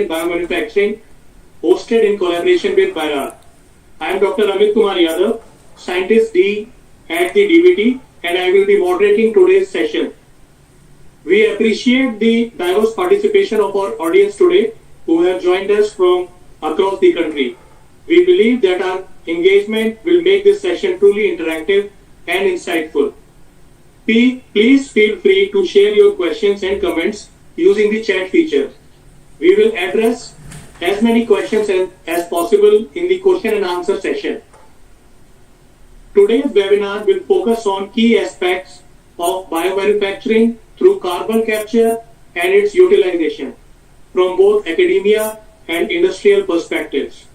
and Biomanufacturing, hosted in collaboration with BIRAR. I am Dr. Amit Kumar Yadav, Scientist D at the DBT, and I will be moderating today's session. We appreciate the diverse participation of our audience today who have joined us from across the country. We believe that our engagement will make this session truly interactive and insightful. Please feel free to share your questions and comments using the chat feature. We will address as many questions as possible in the question and answer session. Today's webinar will focus on key aspects of biomanufacturing through carbon capture and its utilization from both academia and industrial perspectives.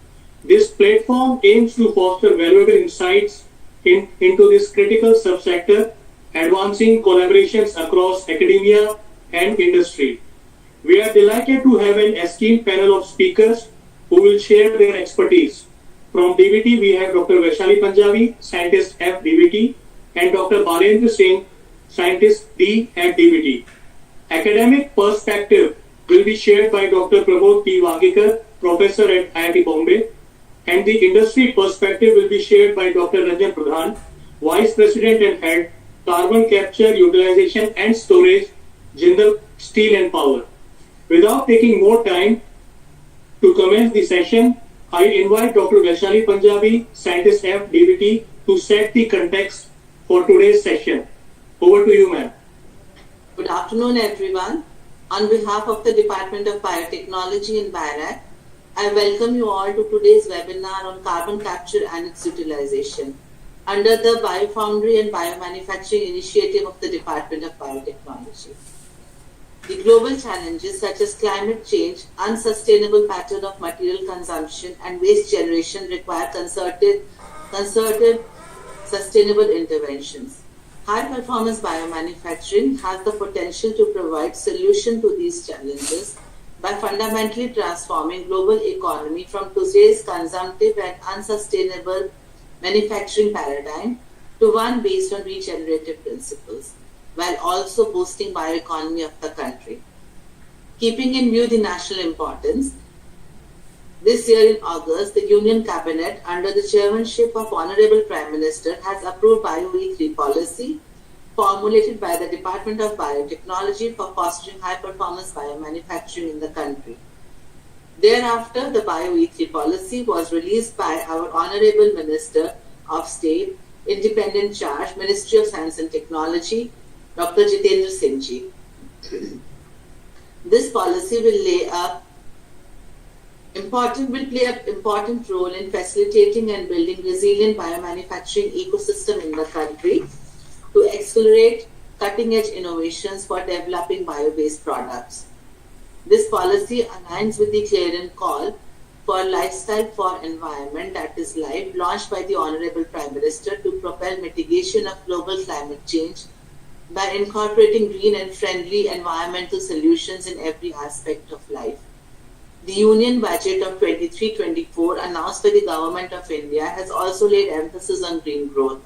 This platform aims to foster valuable insights into this critical subsector, advancing collaborations across academia and industry. We are delighted to have an esteemed panel of speakers who will share their expertise. From DBT, we have Dr. Vaishali Punjabi, Scientist F DBT, and Dr. Balendra Singh, Scientist D at DBT. Academic perspective will be shared by Dr. Prabodh P. Wangekar, Professor at IIT Bombay, and the industry perspective will be shared by Dr. Ranjan Pradhan, Vice President and Head, Carbon Capture, Utilization and Storage, Jindal Steel and Power. Without taking more time to commence the session, I invite Dr. Vaishali Punjabi, Scientist F DBT, to set the context for today's session. Over to you, ma'am. Good afternoon, everyone. On behalf of the Department of Biotechnology in BIRAC, I welcome you all to today's webinar on carbon capture and its utilization under the Biofoundry and Biomanufacturing Initiative of the Department of Biotechnology. The global challenges such as climate change, unsustainable pattern of material consumption, and waste generation require concerted sustainable interventions. High-performance biomanufacturing has the potential to provide solution to these challenges by fundamentally transforming global economy from today's consumptive and unsustainable manufacturing paradigm to one based on regenerative principles, while also boosting bioeconomy of the country. Keeping in view the national importance, this year in August, the Union Cabinet, under the chairmanship of Honorable Prime Minister, has approved BioE3 policy formulated by the Department of Biotechnology for fostering high-performance biomanufacturing in the country. Thereafter, the BioE3 policy was released by our Honorable Minister of State, Independent Charge, Ministry of Science and Technology, Dr. Jitendra Singh Ji. This policy will play an important role in facilitating and building resilient biomanufacturing ecosystem in the country to accelerate cutting-edge innovations for developing bio-based products. This policy aligns with the clarion call for Lifestyle for Environment, that is LIFE, launched by the Honorable Prime Minister to propel mitigation of global climate change by incorporating green and friendly environmental solutions in every aspect of life. The Union Budget of 23-24 announced by the Government of India has also laid emphasis on green growth.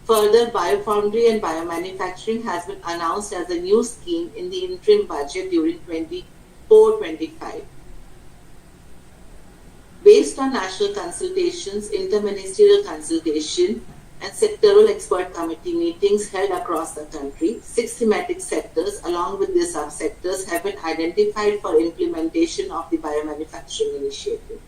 Further, Biofoundry and Biomanufacturing has been announced as a new scheme in the interim budget during 24-25. Based on national consultations, interministerial consultation, and sectoral expert committee meetings held across the country, 6 thematic sectors along with their subsectors have been identified for implementation of the Biomanufacturing Initiative.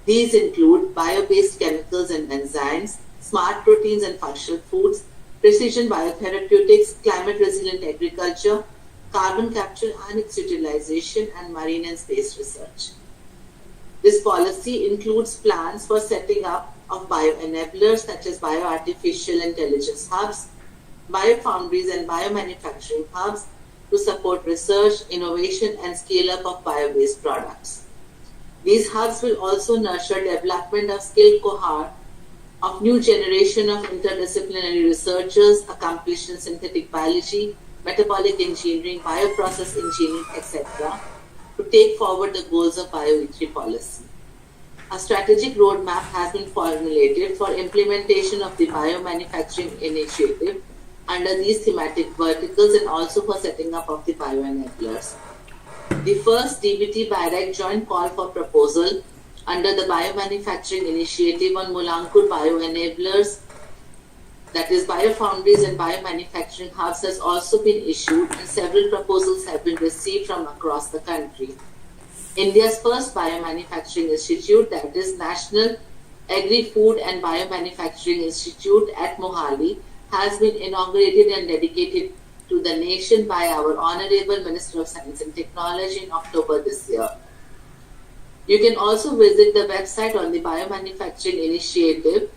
These include bio-based chemicals and enzymes, smart proteins and functional foods, precision biotherapeutics, climate-resilient agriculture, carbon capture and its utilization, and marine and space research. This policy includes plans for setting up of bioenablers such as bioartificial intelligence hubs, biofoundries and biomanufacturing hubs to support research, innovation and scale-up of bio-based products. These hubs will also nurture development of skilled cohort of new generation of interdisciplinary researchers accomplished in synthetic biology, metabolic engineering, bioprocess engineering, etc., to take forward the goals of BioE3 policy. A strategic roadmap has been formulated for implementation of the biomanufacturing initiative under these thematic verticals and also for setting up of the bioenablers. The first DBT BIRAC joint call for proposal under the Biomanufacturing Initiative on Molecular Bioenablers, that is biofoundries and biomanufacturing hubs, has also been issued, and several proposals have been received from across the country. India's first biomanufacturing institute, that is National Agri-Food and Biomanufacturing Institute at Mohali, has been inaugurated and dedicated to the nation by our Honorable Minister of Science and Technology in October this year. You can also visit the website on the Biomanufacturing Initiative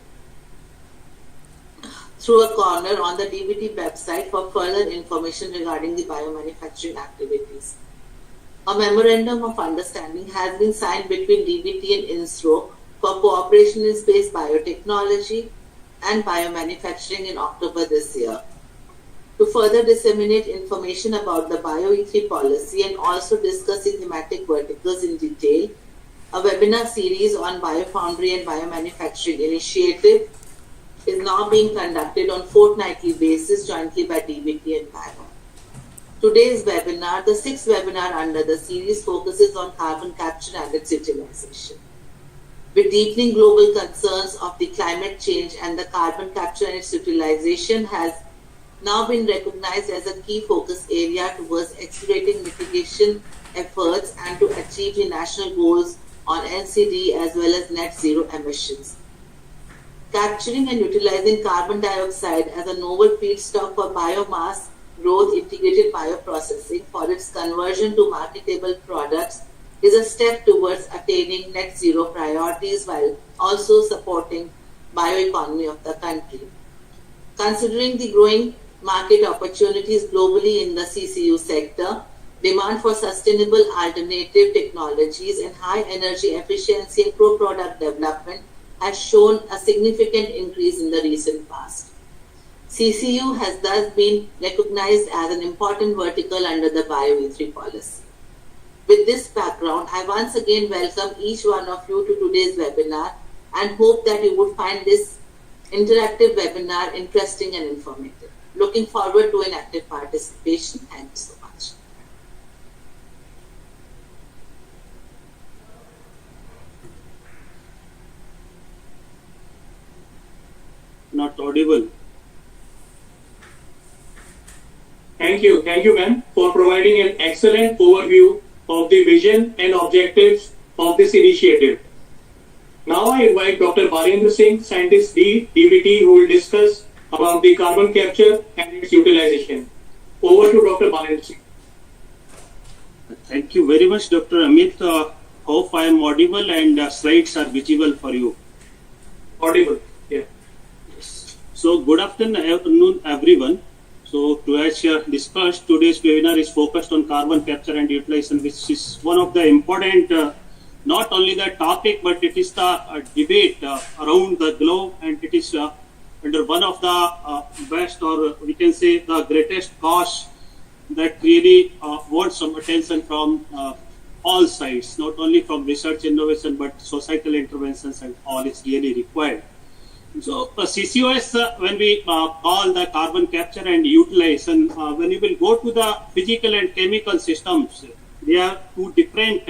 through a corner on the DBT website for further information regarding the biomanufacturing activities. A memorandum of understanding has been signed between DBT and INSRO for cooperation in space biotechnology and biomanufacturing in October this year. To further disseminate information about the Bio-E3 policy and also discuss the thematic verticals in detail, a webinar series on biofoundry and biomanufacturing initiative is now being conducted on fortnightly basis jointly by DBT and Bio. Today's webinar, the sixth webinar under the series, focuses on carbon capture and its utilization. With deepening global concerns of the climate change, and the carbon capture and its utilization has now been recognized as a key focus area towards accelerating mitigation efforts and to achieve the national goals on NCD as well as net zero emissions. Capturing and utilizing carbon dioxide as a novel feedstock for biomass growth integrated bioprocessing for its conversion to marketable products is a step towards attaining net zero priorities while also supporting bioeconomy of the country. Considering the growing market opportunities globally in the CCU sector, demand for sustainable alternative technologies and high energy efficiency and pro-product development has shown a significant increase in the recent past. CCU has thus been recognized as an important vertical under the Bio-E3 policy. With this background, I once again welcome each one of you to today's webinar and hope that you would find this interactive webinar interesting and informative. Looking forward to an active participation. Thank you so much. Not audible. Thank you, ma'am, for providing an excellent overview of the vision and objectives of this initiative. Now I invite Dr. Bharendra Singh, Scientist D, DBT, who will discuss about the carbon capture and its utilization. Over to Dr. Bharendra Singh. Thank you very much, Dr. Amit. Hope I am audible and slides are visible for you. Audible, yeah. So, good afternoon, everyone. So, as discussed, today's webinar is focused on carbon capture and utilization, which is one of the important, not only the topic, but it is the debate around the globe, and it is under one of the best, or we can say the greatest cause that really wants some attention from all sides, not only from research innovation, but societal interventions and all is really required. So CCUS, when we call the carbon capture and utilization, when you will go to the physical and chemical systems, there are two different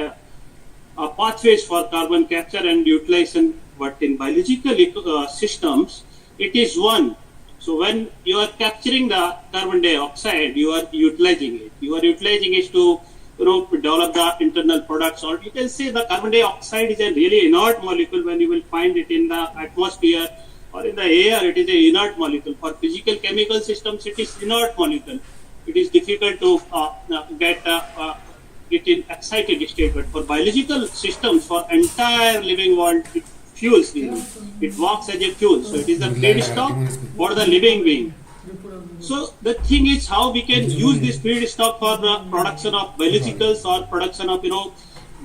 pathways for carbon capture and utilization, but in biological systems, it is one. So when you are capturing the carbon dioxide, you are utilizing it. You are utilizing it to develop the internal products, or you can say the carbon dioxide is a really inert molecule. When you will find it in the atmosphere or in the air, it is a inert molecule. For physical chemical systems, it is inert molecule. It is difficult to get it in excited state, but for biological systems, for entire living world, it fuels really. It works as a fuel. So it is a feedstock for the living being. So the thing is how we can use this feedstock for the production of biologicals or production of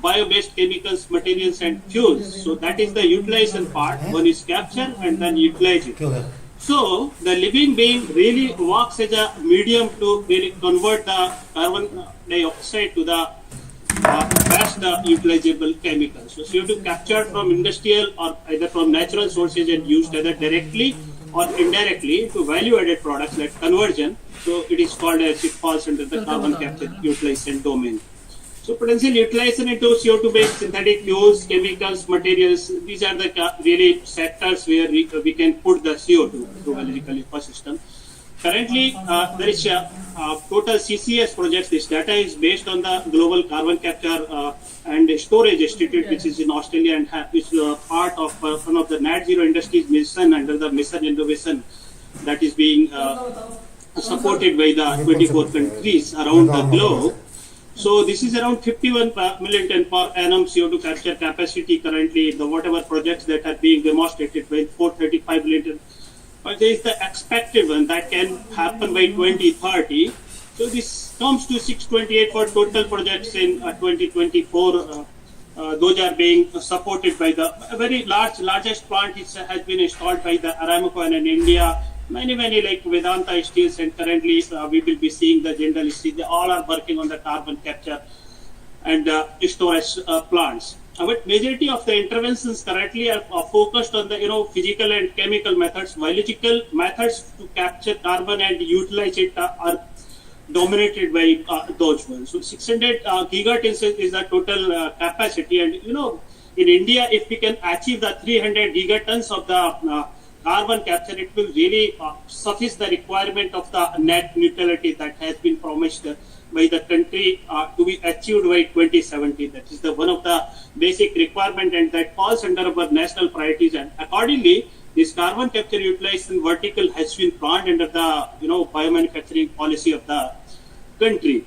bio-based chemicals, materials and fuels. So that is the utilization part. One is capture and then utilization. So the living being really works as a medium to really convert the carbon dioxide to the best utilizable chemicals. So you have to capture from industrial or either from natural sources and used either directly or indirectly to value-added products like conversion. So it is called as it falls under the carbon capture utilization domain. So potential utilization into CO2-based synthetic fuels, chemicals, materials, these are the really sectors where we can put the CO2 through biological ecosystem. Currently, there is a total CCS projects. This data is based on the Global Carbon Capture and Storage Institute, which is in Australia and is part of one of the net zero industries mission under the mission innovation that is being supported by the 24 countries around the globe. So this is around 51 million ton per annum CO2 capture capacity currently. The whatever projects that are being demonstrated by 435 million ton. But there is the expected one that can happen by 2030. So this comes to 628 for total projects in 2024. Those are being supported by the very largest plant has been installed by the Aramco and in India. Many like Vedanta Steels, and currently we will be seeing the Jindal Steel. They all are working on the carbon capture and storage plants. But majority of the interventions currently are focused on the physical and chemical methods. Biological methods to capture carbon and utilize it are dominated by those ones. So 600 gigatons is the total capacity, and in India, if we can achieve the 300 gigatons of the carbon capture, it will really suffice the requirement of the net neutrality that has been promised by the country to be achieved by 2070. That is the one of the basic requirement, and that falls under our national priorities. And accordingly, this carbon capture utilization vertical has been planned under the biomanufacturing policy of the country.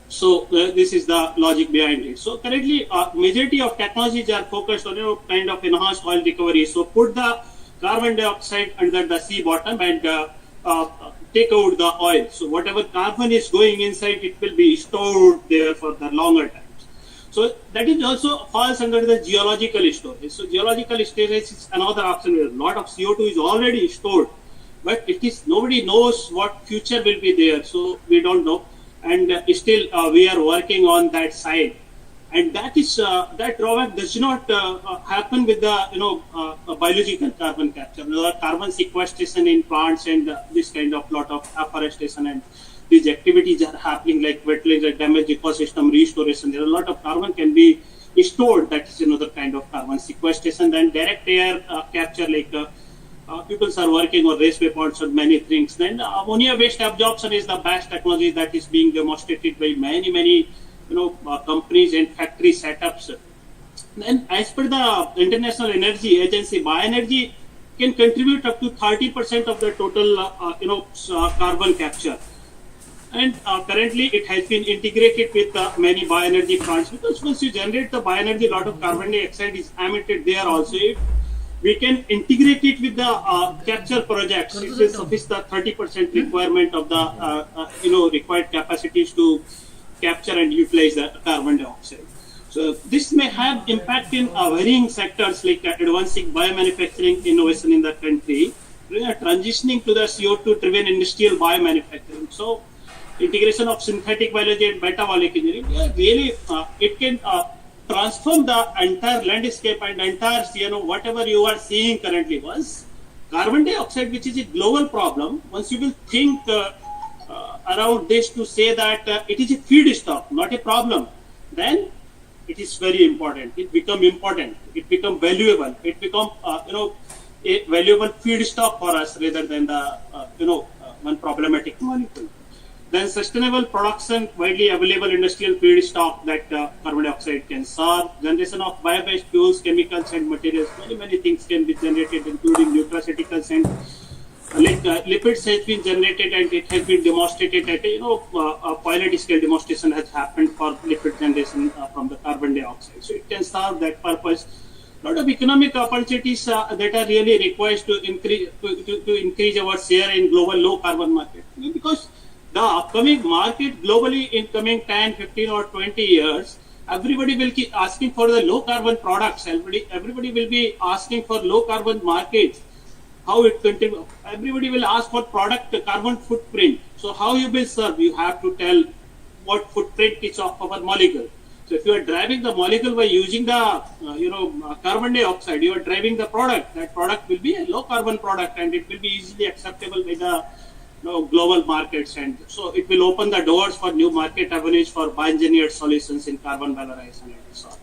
So this is the logic behind it. So currently, majority of technologies are focused on kind of enhanced oil recovery. So put the carbon dioxide under the sea bottom and take out the oil. So whatever carbon is going inside, it will be stored there for the longer times. So that is also falls under the geological storage. So geological storage is another option where a lot of CO2 is already stored, but it is nobody knows what future will be there. So we don't know, and still we are working on that side. And that is that drawback does not happen with the biological carbon capture. The carbon sequestration in plants and this kind of lot of afforestation and these activities are happening like wetlands and damaged ecosystem restoration. There are a lot of carbon can be stored. That is another kind of carbon sequestration. Then direct air capture, like people are working on raceway ponds and many things. Then ammonia waste absorption is the best technology that is being demonstrated by many companies and factory setups. Then as per the International Energy Agency, bioenergy can contribute up to 30% of the total carbon capture. And currently it has been integrated with many bioenergy plants, because once you generate the bioenergy, a lot of carbon dioxide is emitted there also. If we can integrate it with the capture projects, it will suffice the 30% requirement of the required capacities to capture and utilize the carbon dioxide. So this may have impact in varying sectors like advancing biomanufacturing innovation in the country. We are transitioning to the CO2 driven industrial biomanufacturing. So integration of synthetic biology and metabolic engineering, really it can transform the entire landscape and entire whatever you are seeing currently. Was carbon dioxide, which is a global problem, once you will think around this to say that it is a feedstock, not a problem, then it is very important. It become important. It become valuable. It become a valuable feedstock for us rather than the one problematic molecule. Then sustainable production, widely available industrial feedstock that carbon dioxide can serve. Generation of bio-based fuels, chemicals, and materials. Many things can be generated, including nutraceuticals and lipids has been generated, and it has been demonstrated at a pilot scale demonstration has happened for lipid generation from the carbon dioxide. So it can serve that purpose. A lot of economic opportunities that are really required to increase our share in global low carbon market, because the upcoming market globally in coming 10, 15 or 20 years, everybody will keep asking for the low carbon products. Everybody will be asking for low carbon markets. How it contributes? Everybody will ask for product carbon footprint. So how you will serve? You have to tell what footprint is of our molecule. So if you are driving the molecule by using the carbon dioxide, you are driving the product. That product will be a low carbon product, and it will be easily acceptable by the global markets, and so it will open the doors for new market avenues for bioengineered solutions in carbon valorization and so on.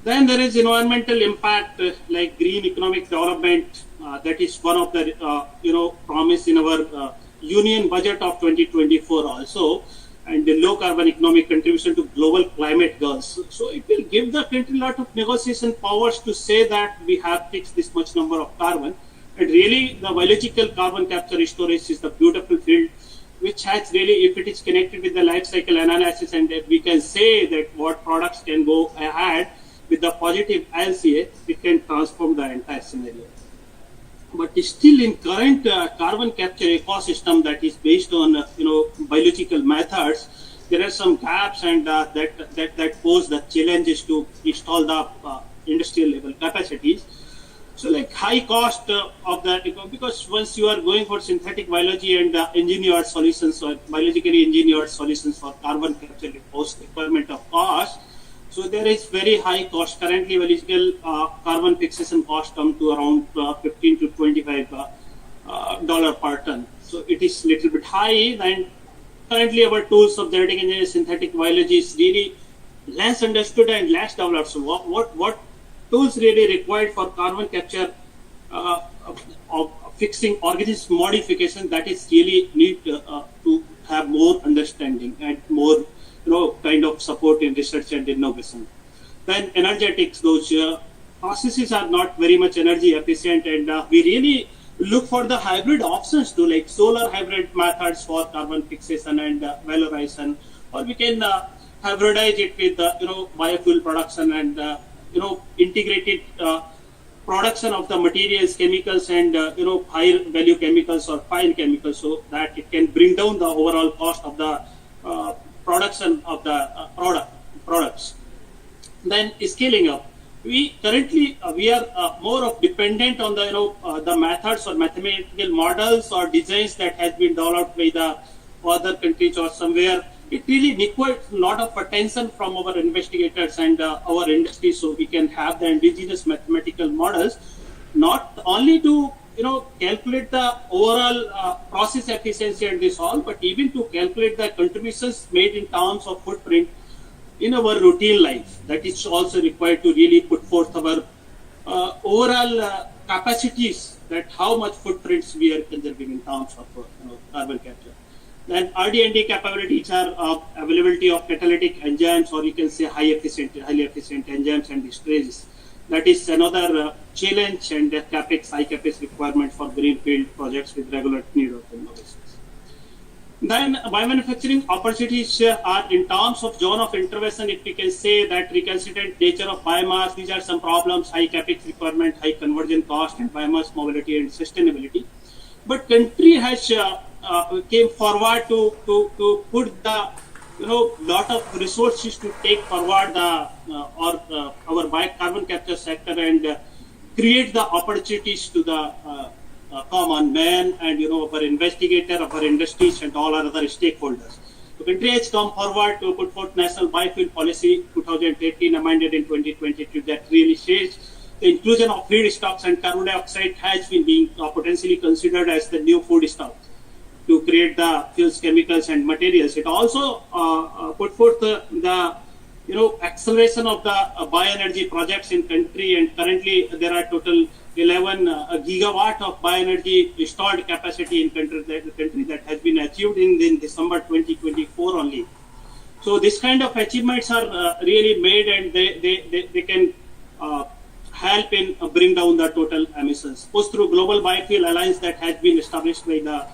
Then there is environmental impact like green economic development. That is one of the promise in our union budget of 2024 also, and the low carbon economic contribution to global climate goals. So it will give the country a lot of negotiation powers to say that we have fixed this much number of carbon. And really, the biological carbon capture storage is the beautiful field, which has really, if it is connected with the life cycle analysis, and we can say that what products can go ahead with the positive LCA, it can transform the entire scenario. But still, in current carbon capture ecosystem that is based on biological methods, there are some gaps, and that pose the challenges to install the industrial level capacities. So, like high cost of the, because once you are going for synthetic biology and engineered solutions or biologically engineered solutions for carbon capture, it poses requirement of cost. So there is very high cost. Currently, biological carbon fixation cost come to around 15 to 25 dollar per ton. So it is little bit high. And currently, our tools of genetic engineering, synthetic biology is really less understood and less developed. So what tools really required for carbon capture of fixing organism modification, that is really need to have more understanding and more kind of support in research and innovation. Then energetics, those processes are not very much energy efficient, and we really look for the hybrid options to like solar hybrid methods for carbon fixation and valorization, or we can hybridize it with biofuel production and integrated production of the materials, chemicals, and higher value chemicals or fine chemicals, so that it can bring down the overall cost of the production of the products. Then scaling up, we currently we are more of dependent on the methods or mathematical models or designs that has been developed by the other countries or somewhere. It really requires a lot of attention from our investigators and our industry, so we can have the indigenous mathematical models, not only to calculate the overall process efficiency and this all, but even to calculate the contributions made in terms of footprint in our routine life. That is also required to really put forth our overall capacities, that how much footprints we are conserving in terms of carbon capture. Then RD&D capabilities are availability of catalytic enzymes, or you can say highly efficient enzymes and esterases. That is another challenge and high capex requirement for greenfield projects with regular need of innovations. Then biomanufacturing opportunities are in terms of zone of intervention. If we can say that recalcitrant nature of biomass, these are some problems: high capex requirement, high conversion cost, and biomass mobility and sustainability. But country has came forward to put the lot of resources to take forward the our carbon capture sector and create the opportunities to the common man and our investigator, our industries, and all our other stakeholders. The country has come forward to put forth National Biofuel Policy 2018 amended in 2022 that really says the inclusion of feedstocks and carbon dioxide has been being potentially considered as the new foodstuff to create the fuels, chemicals, and materials. It also put forth the acceleration of the bioenergy projects in country, and currently there are total 11 gigawatt of bioenergy installed capacity in country that has been achieved in December 2024 only. So this kind of achievements are really made, and they can help in bring down the total emissions. Pushed through Global Biofuel Alliance that has been established by the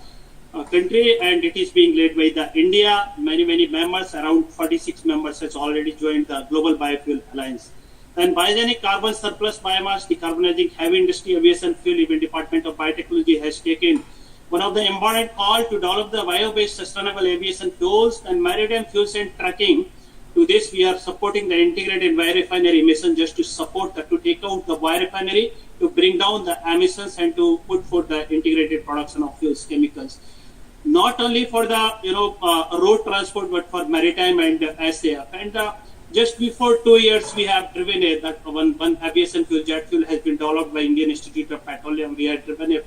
country, and it is being led by the India. Many members, around 46 members, has already joined the Global Biofuel Alliance. And biogenic carbon surplus biomass, decarbonizing heavy industry, aviation fuel. Even Department of Biotechnology has taken one of the important call to develop the bio-based sustainable aviation fuels and maritime fuels and trucking. To this, we are supporting the integrated biorefinery mission just to support to take out the biorefinery, to bring down the emissions and to put forth the integrated production of fuels, chemicals. Not only for the road transport, but for maritime and SAF. And just before 2 years, we have driven that one aviation fuel, jet fuel, has been developed by Indian Institute of Petroleum. We have driven a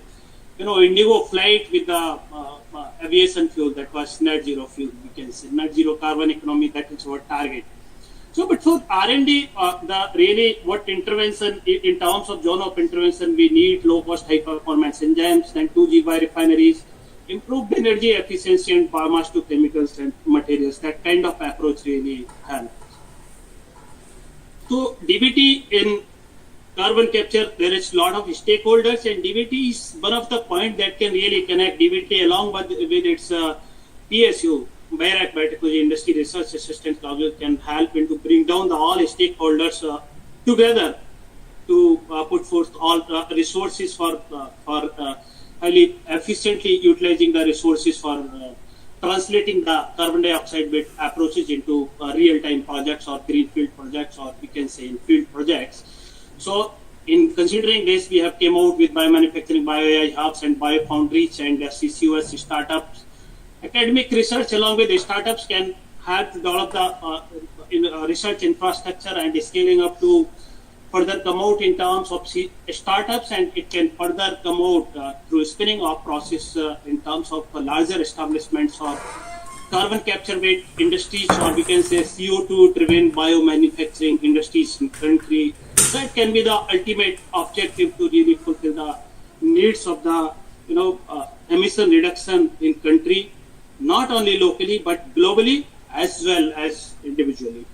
indigo flight with the aviation fuel, that was net zero fuel, we can say net zero carbon economy, that is our target. So, but for R&D, the really what intervention in terms of zone of intervention, we need low cost, high performance enzymes, then 2G biorefineries, improved energy efficiency and biomass to chemicals and materials. That kind of approach really helps. So DBT in carbon capture, there is a lot of stakeholders, and DBT is one of the points that can really connect DBT along with its PSU, Biotechnology Industry Research Assistance Project, can help to bring down all stakeholders together to put forth all resources for highly efficiently utilizing the resources for translating the carbon dioxide bit approaches into real-time projects or greenfield projects, or we can say in field projects. So in considering this, we have came out with biomanufacturing, bio-AI hubs and biofoundries and CCUS startups. Academic research along with the startups can help develop the research infrastructure and scaling up to further come out in terms of startups, and it can further come out through spinning off process in terms of larger establishments or carbon capture based industries, or we can say CO2 driven biomanufacturing industries in country. That can be the ultimate objective to really fulfill the needs of the emission reduction in country, not only locally but globally as well as individually.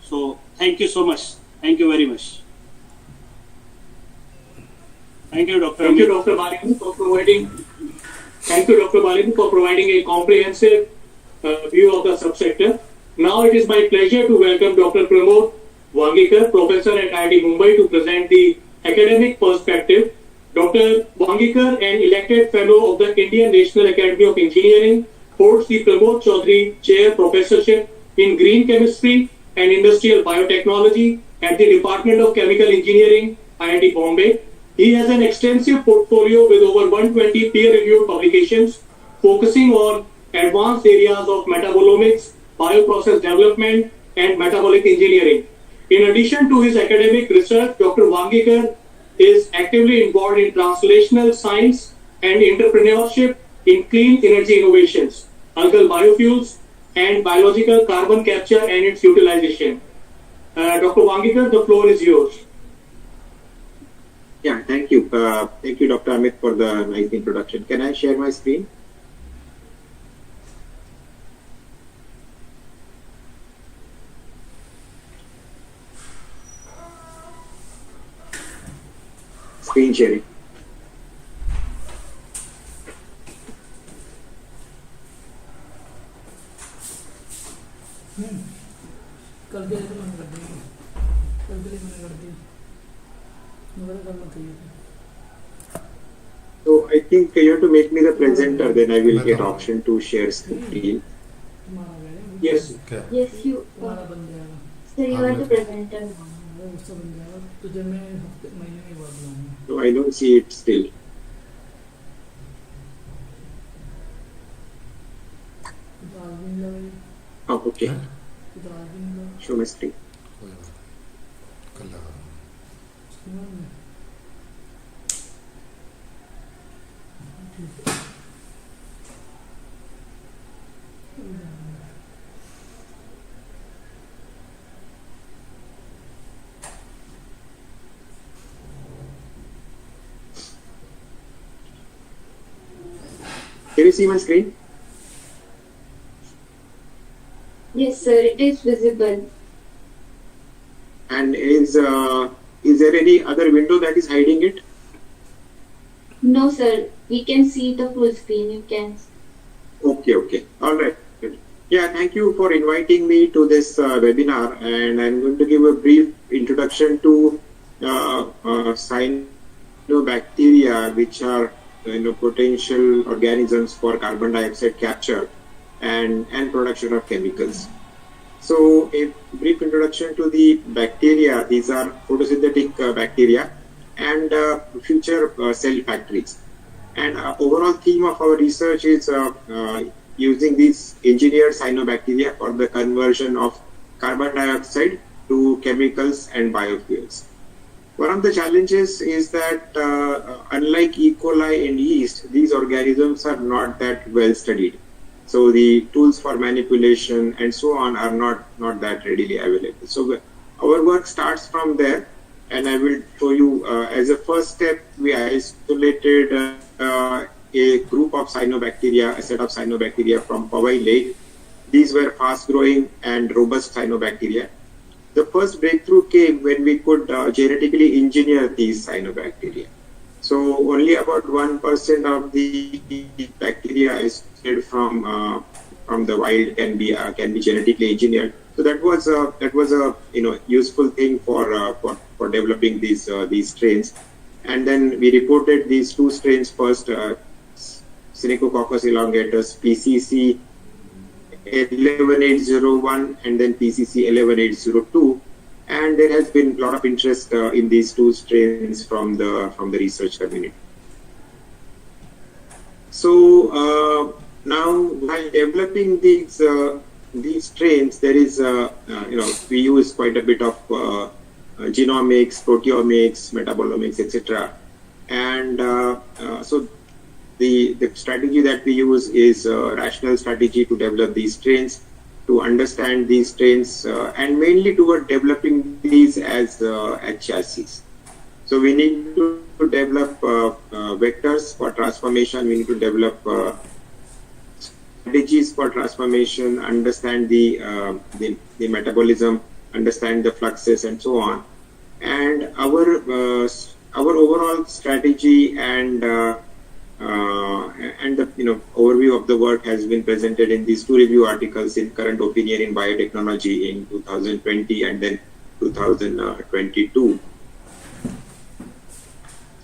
So thank you so much. Thank you very much. Thank you, Dr. Thank you, Dr. Balin, for providing. Thank you, Dr. Balin, for providing a comprehensive view of the subsector. Now it is my pleasure to welcome Dr. Pramod Wangikar, Professor at IIT Mumbai, to present the academic perspective. Dr. Wangikar, an elected fellow of the Indian National Academy of Engineering, holds the Pramod Chaudhary Chair Professorship in Green Chemistry and Industrial Biotechnology at the Department of Chemical Engineering, IIT Bombay. He has an extensive portfolio with over 120 peer-reviewed publications focusing on advanced areas of metabolomics, bioprocess development, and metabolic engineering. In addition to his academic research, Dr. Wangikar is actively involved in translational science and entrepreneurship in clean energy innovations, algal biofuels, and biological carbon capture and its utilization. Dr. Wangikar, the floor is yours. Yeah, thank you. Thank you, Dr. Amit, for the nice introduction. Can I share my screen? Screen sharing. So I think you have to make me the presenter, then I will get option to share screen. Yes. Yes, you. So you are the presenter. So I don't see it still. Oh, okay. Show my screen. Can you see my screen? Yes, sir, it is visible. And is there any other window that is hiding it? No, sir, we can see the full screen. You can. Okay. All right. Good. Yeah, thank you for inviting me to this webinar, and I'm going to give a brief introduction to cyanobacteria, which are potential organisms for carbon dioxide capture and production of chemicals. So a brief introduction to the bacteria. These are photosynthetic bacteria and future cell factories. And overall theme of our research is using these engineered cyanobacteria for the conversion of carbon dioxide to chemicals and biofuels. One of the challenges is that unlike E. coli and yeast, these organisms are not that well studied. So the tools for manipulation and so on are not that readily available. So our work starts from there, and I will show you as a first step, we isolated a group of cyanobacteria, a set of cyanobacteria from Powai Lake. These were fast growing and robust cyanobacteria. The first breakthrough came when we could genetically engineer these cyanobacteria. So only about 1% of the bacteria isolated from the wild can be genetically engineered. So that was a useful thing for developing these strains. And then we reported these two strains first, Synechococcus elongatus PCC 11801 and then PCC 11802, and there has been a lot of interest in these two strains from the research community. So now, while developing these strains, there is we use quite a bit of genomics, proteomics, metabolomics, etc. And so the strategy that we use is a rational strategy to develop these strains, to understand these strains, and mainly toward developing these as chassis. So we need to develop vectors for transformation. We need to develop strategies for transformation, understand the metabolism, understand the fluxes, and so on. And our overall strategy and the overview of the work has been presented in these two review articles in Current Opinion in Biotechnology in 2020 and then 2022.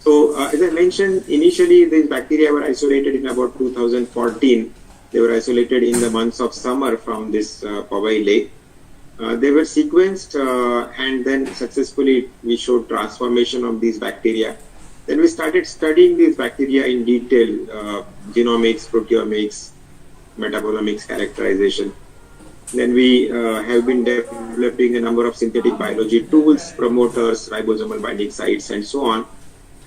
So as I mentioned, initially these bacteria were isolated in about 2014. They were isolated in the months of summer from this Powai Lake. They were sequenced and then successfully we showed transformation of these bacteria. Then we started studying these bacteria in detail, genomics, proteomics, metabolomics, characterization. Then we have been developing a number of synthetic biology tools, promoters, ribosomal binding sites, and so on.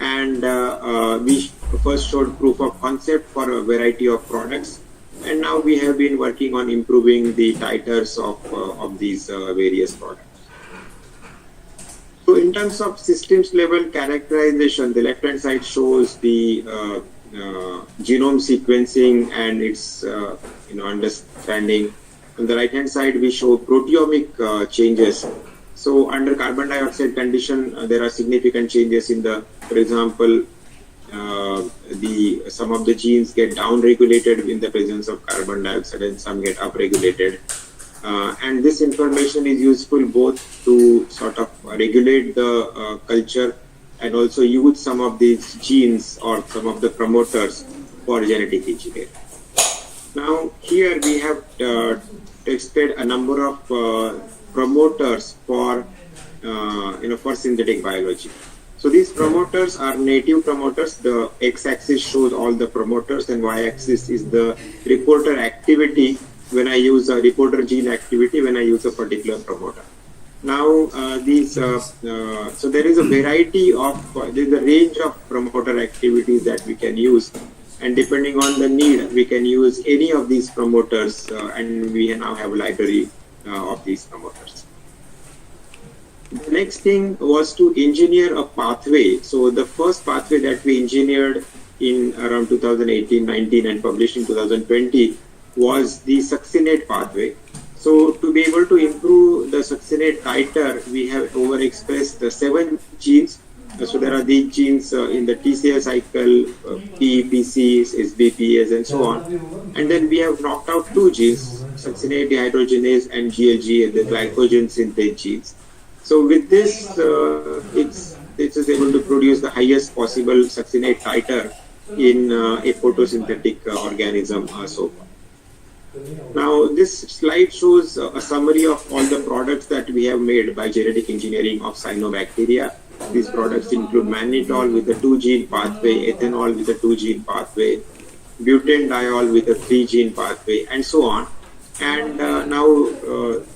And we first showed proof of concept for a variety of products. And now we have been working on improving the titers of these various products. So in terms of systems level characterization, the left-hand side shows the genome sequencing and its understanding. On the right-hand side, we show proteomic changes. So under carbon dioxide condition, there are significant changes in for example, some of the genes get down-regulated in the presence of carbon dioxide and some get up-regulated. And this information is useful both to sort of regulate the culture and also use some of these genes or some of the promoters for genetic engineering. Now here we have tested a number of promoters for synthetic biology. So these promoters are native promoters. The x-axis shows all the promoters and y-axis is the reporter activity when I use a reporter gene activity when I use a particular promoter. Now so there is a variety of, there is a range of promoter activities that we can use, and depending on the need, we can use any of these promoters, and we now have a library of these promoters. The next thing was to engineer a pathway. So the first pathway that we engineered in around 2018-19 and published in 2020 was the succinate pathway. So to be able to improve the succinate titer, we have overexpressed the 7 genes. So there are these genes in the TCA cycle, PEPCs, SBPs, and so on. And then we have knocked out 2 genes, succinate dehydrogenase and GLG, and the glycogen synthase genes. So with this, it is able to produce the highest possible succinate titer in a photosynthetic organism so far. Now this slide shows a summary of all the products that we have made by genetic engineering of cyanobacteria. These products include mannitol with a 2-gene pathway, ethanol with a 2-gene pathway, butanediol with a 3-gene pathway, and so on. And now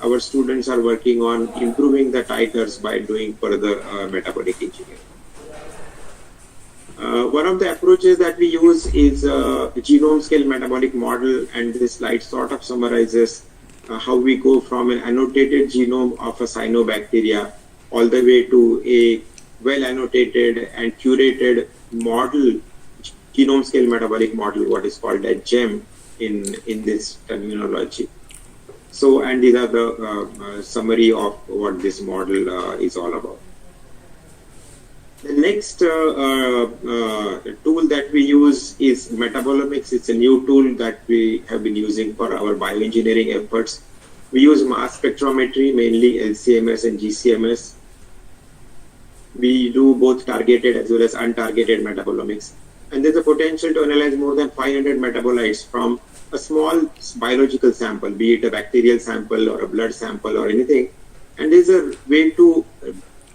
our students are working on improving the titers by doing further metabolic engineering. One of the approaches that we use is genome scale metabolic model, and this slide sort of summarizes how we go from an annotated genome of a cyanobacteria all the way to a well annotated and curated model, genome scale metabolic model, what is called a GEM in this terminology. So, and these are the summary of what this model is all about. The next tool that we use is metabolomics. It's a new tool that we have been using for our bioengineering efforts. We use mass spectrometry, mainly LCMS and GCMS. We do both targeted as well as untargeted metabolomics. And there's a potential to analyze more than 500 metabolites from a small biological sample, be it a bacterial sample or a blood sample or anything. And there's a way to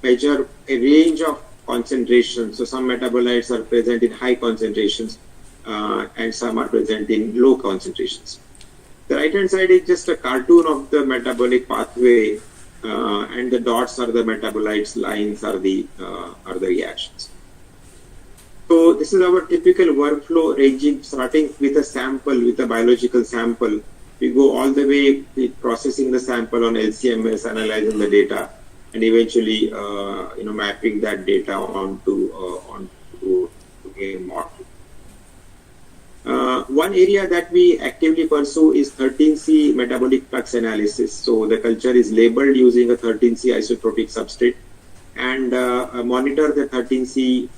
measure a range of concentrations. So some metabolites are present in high concentrations and some are present in low concentrations. The right hand side is just a cartoon of the metabolic pathway, and the dots are the metabolites, lines are the reactions. So this is our typical workflow, ranging starting with a sample, with a biological sample. We go all the way with processing the sample on LCMS, analyzing the data, and eventually mapping that data onto a model. One area that we actively pursue is 13C metabolic flux analysis. So the culture is labeled using a 13C isotropic substrate, and monitor the 13C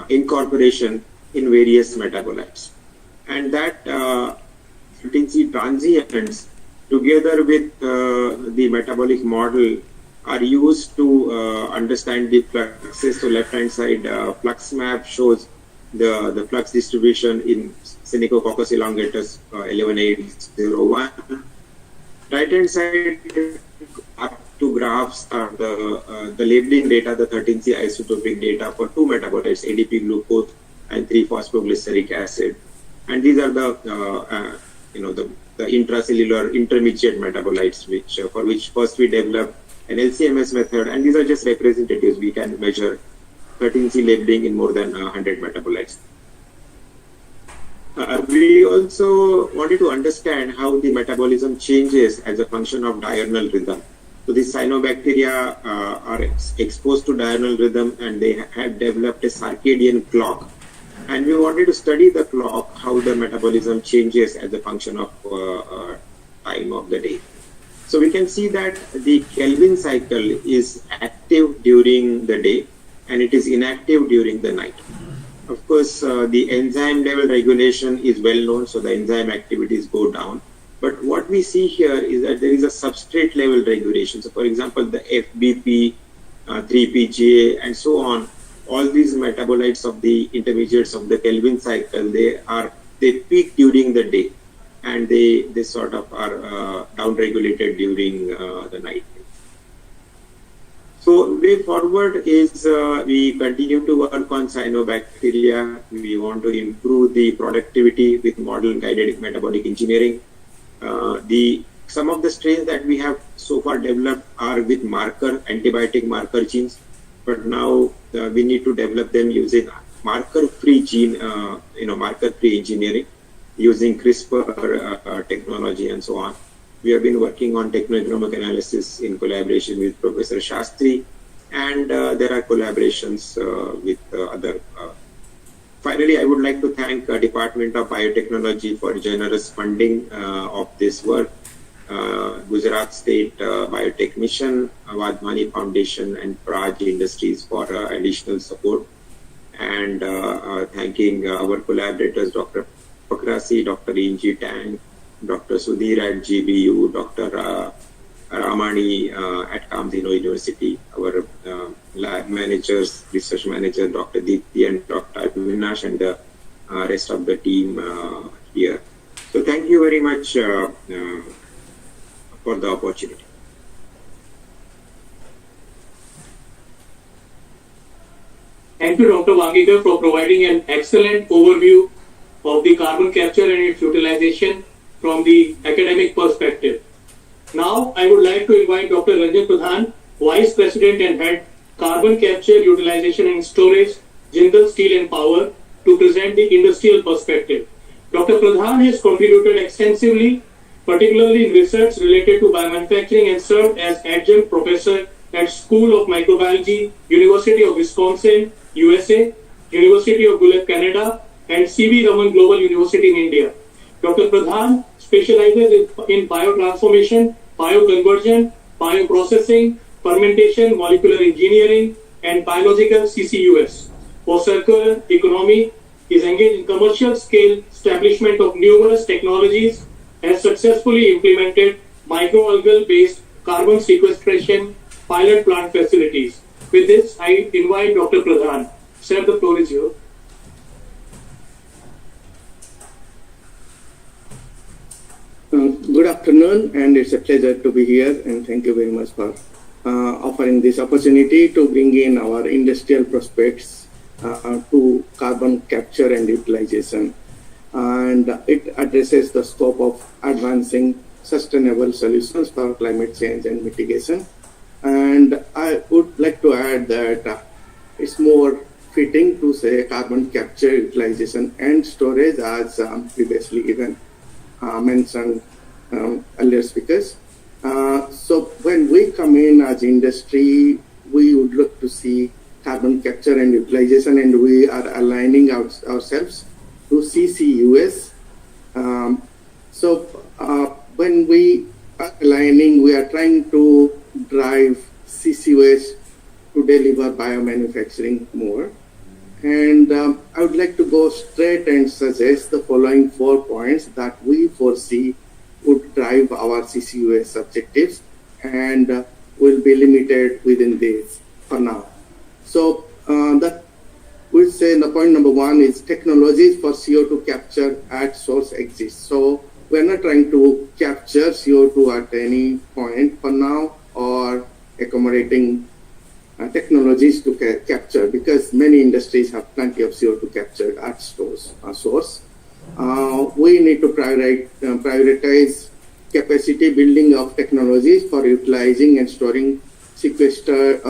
incorporation in various metabolites. And that 13C transients together with the metabolic model are used to understand the fluxes. So left hand side flux map shows the flux distribution in Synechococcus elongatus 11801. Right hand side up two graphs are the labeling data, the 13C isotopic data for two metabolites, ADP glucose and 3-phosphoglyceric acid. And these are the intracellular intermediate metabolites, for which first we developed an LCMS method, and these are just representatives. We can measure 13C labeling in more than 100 metabolites. We also wanted to understand how the metabolism changes as a function of diurnal rhythm. So these cyanobacteria are exposed to diurnal rhythm, and they have developed a circadian clock. And we wanted to study the clock, how the metabolism changes as a function of time of the day. So we can see that the Kelvin cycle is active during the day and it is inactive during the night. Of course, the enzyme level regulation is well known, so the enzyme activities go down. But what we see here is that there is a substrate level regulation. So for example, the FBP, 3PGA and so on, all these metabolites of the intermediates of the Kelvin cycle, they peak during the day, and they sort of are down-regulated during the night. So way forward is we continue to work on cyanobacteria. We want to improve the productivity with model-guided metabolic engineering. Some of the strains that we have so far developed are with antibiotic marker genes, but now we need to develop them using marker-free gene, marker-free engineering, using CRISPR technology and so on. We have been working on technoeconomic analysis in collaboration with Professor Shastri, and there are collaborations with other. Finally, I would like to thank Department of Biotechnology for generous funding of this work, Gujarat State Biotech Mission, Wadhwani Foundation, and Praj Industries for additional support, and thanking our collaborators, Dr. Pakrasi, Dr. Inji Tang, Dr. Sudhir at GBU, Dr. Ramani at Kamdino University, our lab managers, research manager, Dr. Deepthi and Dr. Avinash, and the rest of the team here. So thank you very much for the opportunity. Thank you, Dr. Wangekar, for providing an excellent overview of the carbon capture and its utilization from the academic perspective. Now, I would like to invite Dr. Ranjan Pradhan, Vice President and Head, Carbon Capture, Utilization and Storage, Jindal Steel and Power, to present the industrial perspective. Dr. Pradhan has contributed extensively, particularly in research related to biomanufacturing, and served as adjunct professor at School of Microbiology, University of Wisconsin, USA, University of Guelph, Canada, and C.V. Raman Global University in India. Dr. Pradhan specializes in biotransformation, bioconversion, bioprocessing, fermentation, molecular engineering, and biological CCUS. For circular economy, he is engaged in commercial scale establishment of numerous technologies, has successfully implemented microalgal based carbon sequestration pilot plant facilities. With this, I invite Dr. Pradhan. Sir, the floor is yours. Good afternoon, and it's a pleasure to be here, and thank you very much for offering this opportunity to bring in our industrial prospects to carbon capture and utilization. And it addresses the scope of advancing sustainable solutions for climate change and mitigation. And I would like to add that it's more fitting to say carbon capture, utilization, and storage, as previously even mentioned earlier speakers. So when we come in as industry, we would look to see carbon capture and utilization, and we are aligning ourselves to CCUS. When we are aligning, we are trying to drive CCUS to deliver biomanufacturing more. And I would like to go straight and suggest the following 4 points that we foresee would drive our CCUS objectives, and will be limited within this for now. So that we say the point number 1 is technologies for CO2 capture at source exist. So we're not trying to capture CO2 at any point for now, or accommodating technologies to capture, because many industries have plenty of CO2 captured at source. We need to prioritize capacity building of technologies for utilizing and storing sequestering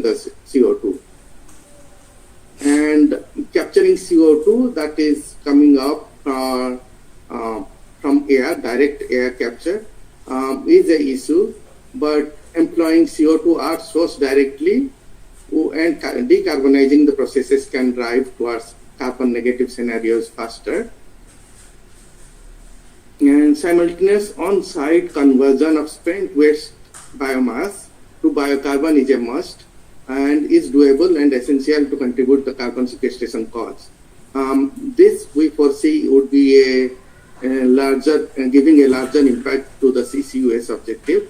the CO2. And capturing CO2 that is coming up from air, direct air capture, is an issue, but employing CO2 at source directly and decarbonizing the processes can drive towards carbon negative scenarios faster. And simultaneous on-site conversion of spent waste biomass to biocarbon is a must and is doable and essential to contribute the carbon sequestration cause. This we foresee would be giving a larger impact to the CCUS objective.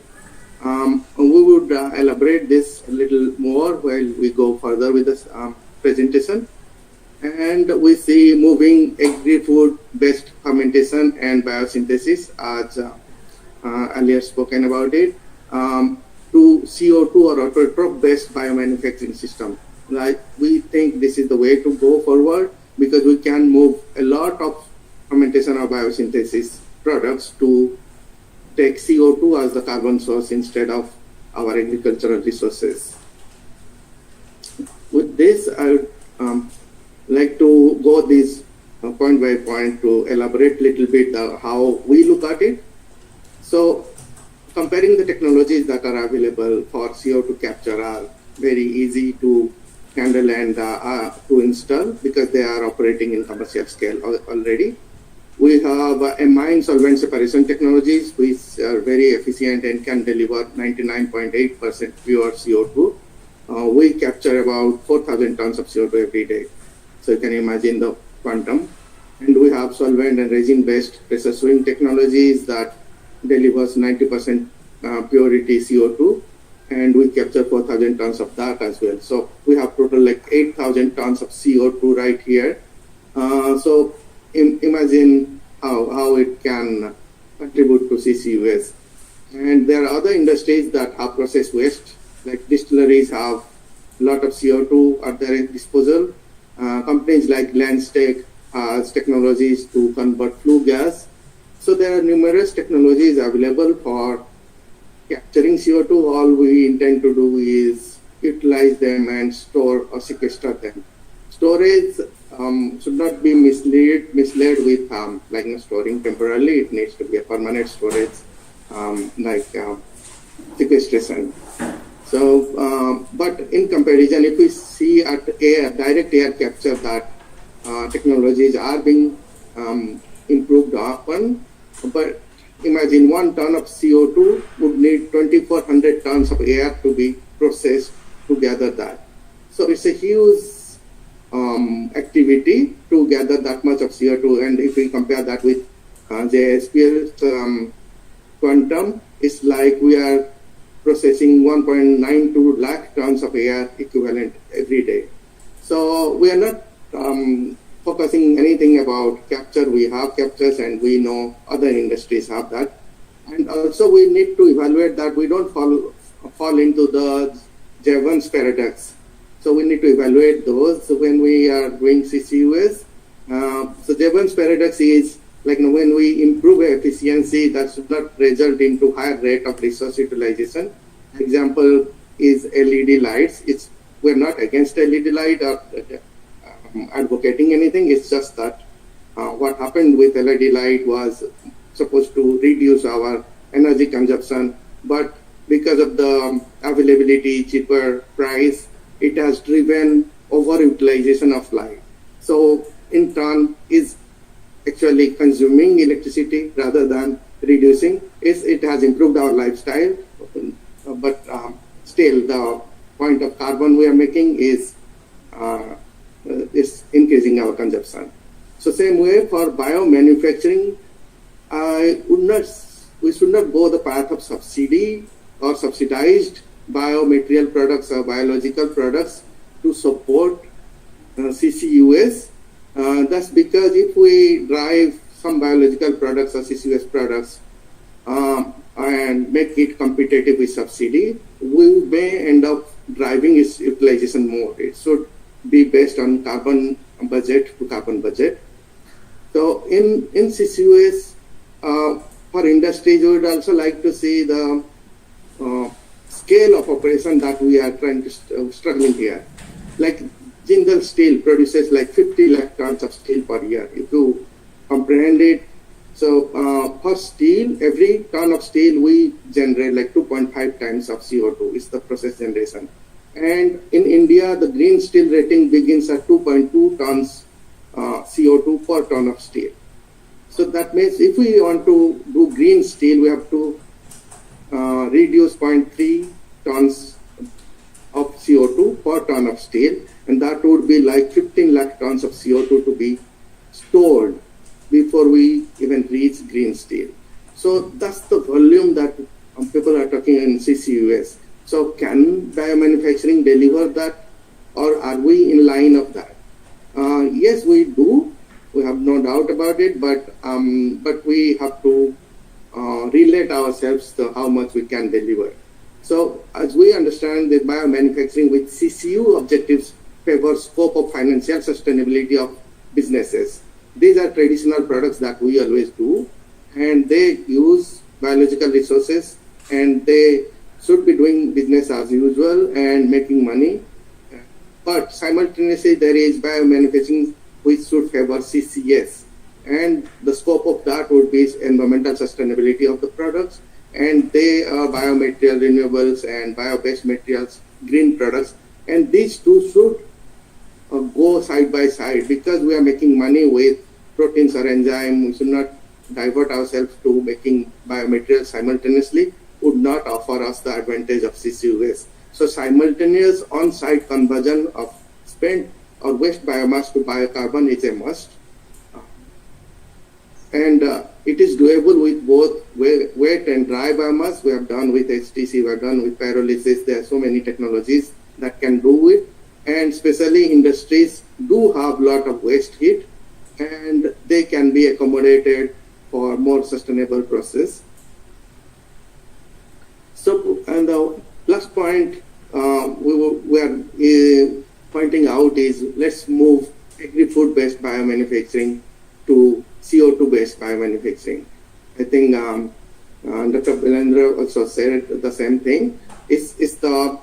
We would elaborate this a little more while we go further with this presentation. And we see moving agri-food based fermentation and biosynthesis, as earlier spoken about it, to CO2 or autotroph based biomanufacturing system. Like, we think this is the way to go forward, because we can move a lot of fermentation or biosynthesis products to take CO2 as the carbon source instead of our agricultural resources. With this, I would like to go this point by point to elaborate a little bit how we look at it. So, comparing the technologies that are available for CO2 capture are very easy to handle and to install, because they are operating in commercial scale already. We have amine solvent separation technologies, which are very efficient and can deliver 99.8% pure CO2. We capture about 4,000 tons of CO2 every day. So you can imagine the quantum. And we have solvent and resin-based pressure swing technologies that delivers 90% purity CO2. And we capture 4,000 tons of that as well. So we have total like 8,000 tons of CO2 right here. So imagine how it can contribute to CCUS. And there are other industries that have process waste, like distilleries have a lot of CO2 at their disposal. Companies like Landstake has technologies to convert flue gas So there are numerous technologies available for capturing CO2. All we intend to do is utilize them and store or sequester them. Storage should not be misled with storing temporarily. It needs to be a permanent storage, sequestration. So, but in comparison, if we see at direct air capture, that technologies are being improved often, but imagine 1 ton of CO2 would need 2,400 tons of air to be processed to gather that. So it's a huge activity to gather that much of CO2, and if we compare that with JSPL's quantum, it's like we are processing 1.92 lakh tons of air equivalent every day. So we are not focusing anything about capture. We have captures, and we know other industries have that. And also we need to evaluate that we don't fall into the Jevons paradox. So we need to evaluate those when we are doing CCUS. So Jevons paradox is like when we improve efficiency, that should not result into higher rate of resource utilization. Example is LED lights. We're not against LED light or advocating anything. It's just that what happened with LED light was supposed to reduce our energy consumption, but because of the availability, cheaper price, it has driven overutilization of light. So in turn is actually consuming electricity rather than reducing. It has improved our lifestyle, but still the point of carbon we are making is increasing our consumption. So same way for biomanufacturing, we should not go the path of subsidy or subsidized biomaterial products or biological products to support CCUS. That's because if we drive some biological products or CCUS products and make it competitive with subsidy, we may end up driving its utilization more. It should be based on carbon budget to carbon budget. So in CCUS, for industries, we would also like to see the scale of operation that we are struggling here. Like Jindal Steel produces like 50 lakh tons of steel per year. If you comprehend it, so for steel, every ton of steel we generate like 2.5 times of CO2 is the process generation. And in India, the green steel rating begins at 2.2 tons CO2 per ton of steel. So that means if we want to do green steel, we have to reduce 0.3 tons of CO2 per ton of steel, and that would be like 15 lakh tons of CO2 to be stored before we even reach green steel. So that's the volume that people are talking in CCUS. So can biomanufacturing deliver that, or are we in line of that? Yes, we do. We have no doubt about it, but we have to relate ourselves to how much we can deliver. So as we understand that biomanufacturing with CCU objectives favors scope of financial sustainability of businesses. These are traditional products that we always do, and they use biological resources, and they should be doing business as usual and making money. But simultaneously, there is biomanufacturing which should favor CCS, and the scope of that would be environmental sustainability of the products, and they are biomaterial renewables and bio-based materials, green products, and these two should go side by side because we are making money with proteins or enzyme. We should not divert ourselves to making biomaterials simultaneously, would not offer us the advantage of CCUS. So simultaneous on-site conversion of spent or waste biomass to biocarbon is a must. And it is doable with both wet and dry biomass. We have done with HTC, we have done with pyrolysis. There are so many technologies that can do it. And especially industries do have a lot of waste heat, and they can be accommodated for more sustainable process. So, and the last point we are pointing out is let's move agri-food based biomanufacturing to CO2 based biomanufacturing. I think Dr. Bilendra also said the same thing. Is the